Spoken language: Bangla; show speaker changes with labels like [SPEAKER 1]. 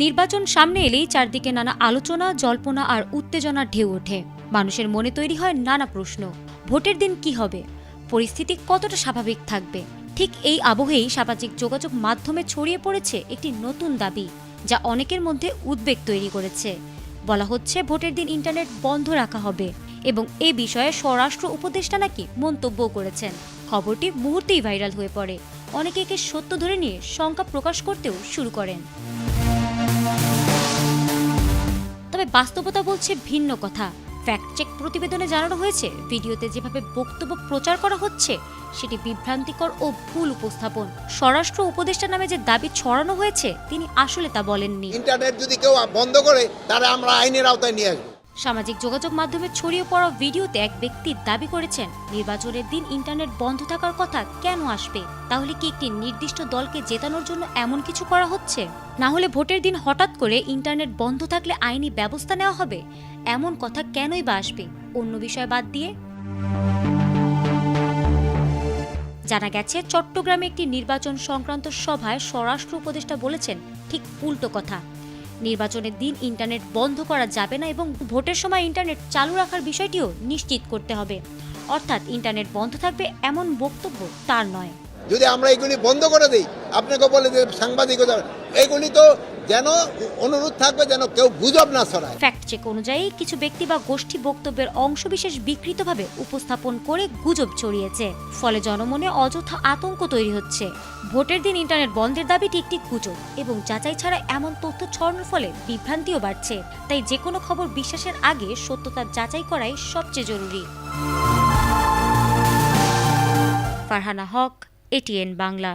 [SPEAKER 1] নির্বাচন সামনে এলেই চারদিকে নানা আলোচনা, জল্পনা আর উত্তেজনার ঢেউ ওঠে। মানুষের মনে তৈরি হয় নানা প্রশ্ন। ভোটের দিন কি হবে? পরিস্থিতি কতটা স্বাভাবিক থাকবে? ঠিক এই আবহেই সামাজিক যোগাযোগ মাধ্যমে ছড়িয়ে পড়েছে একটি নতুন দাবি, যা অনেকের মধ্যে উদ্বেগ তৈরি করেছে। বলা হচ্ছে ভোটের দিন ইন্টারনেট বন্ধ রাখা হবে এবং এ বিষয়ে স্বরাষ্ট্র উপদেষ্টা নাকি মন্তব্য করেছেন। খবরটি মুহূর্তেই ভাইরাল হয়ে পড়ে। অনেকে একে সত্য ধরে নিয়ে শঙ্কা প্রকাশ করতেও শুরু করেন। তবে বাস্তবতা বলছে ভিন্ন কথা। ফ্যাক্ট চেক প্রতিবেদনে জানানো হয়েছে, ভিডিওতে যেভাবে বক্তব্য প্রচার করা হচ্ছে সেটি বিভ্রান্তিকর ও ভুল উপস্থাপন। স্বরাষ্ট্র উপদেষ্টা নামে যে দাবি ছড়ানো হয়েছে তিনি আসলে তা বলেননি।
[SPEAKER 2] ইন্টারনেট যদি কেউ বন্ধ করে তাহলে আমরা আইনের আওতায় নিয়ে আসবো।
[SPEAKER 1] সামাজিক যোগাযোগ মাধ্যমে ছড়িয়ে পড়া ভিডিওতে এক ব্যক্তি দাবি করেছেন, নির্বাচনের দিন ইন্টারনেট বন্ধ থাকার কথা কেন আসবে? তাহলে কি একটি নির্দিষ্ট দলকে জেতানোর জন্য এমন কিছু করা হচ্ছে? না হলে ভোটের দিন হঠাৎ করে ইন্টারনেট বন্ধ থাকলে আইনি ব্যবস্থা নেওয়া হবে? এমন কথা কেনই বা আসবে অন্য বিষয় বাদ দিয়ে? জানা গেছে, চট্টগ্রামে একটি নির্বাচন সংক্রান্ত সভায় স্বরাষ্ট্র উপদেষ্টা বলেছেন ঠিক উল্টো কথা। নির্বাচনের দিন ইন্টারনেট বন্ধ করা যাবে না এবং ভোটের সময় ইন্টারনেট চালু রাখার বিষয়টিও নিশ্চিত করতে হবে। অর্থাৎ ইন্টারনেট বন্ধ থাকবে এমন বক্তব্য তার নয়।
[SPEAKER 2] যদি আমরা এগুলি বন্ধ করে দিই, আপনাকে বলে যে সাংবাদিকতা, এগুলি তো যেন অনুরোধ থাকবে যেন কেউ গুজব না ছড়ায়।
[SPEAKER 1] ফ্যাক্ট চেক অনুযায়ী কিছু ব্যক্তি বা গোষ্ঠী বক্তব্যের অংশবিশেষ বিকৃতভাবে উপস্থাপন করে গুজব ছড়িয়েছে। ফলে জনমনে অযথা আতঙ্ক তৈরি হচ্ছে। ভোটের দিন ইন্টারনেট বন্ধের দাবিটি একটি গুজব এবং যাচাই ছাড়া এমন তথ্য ছড়ানোর ফলে বিভ্রান্তিও বাড়ছে। তাই যে কোনো খবর বিশ্বাসের আগে সত্যতা যাচাই করাই সবচেয়ে জরুরি। ফারহানা হক, এটিএন বাংলা।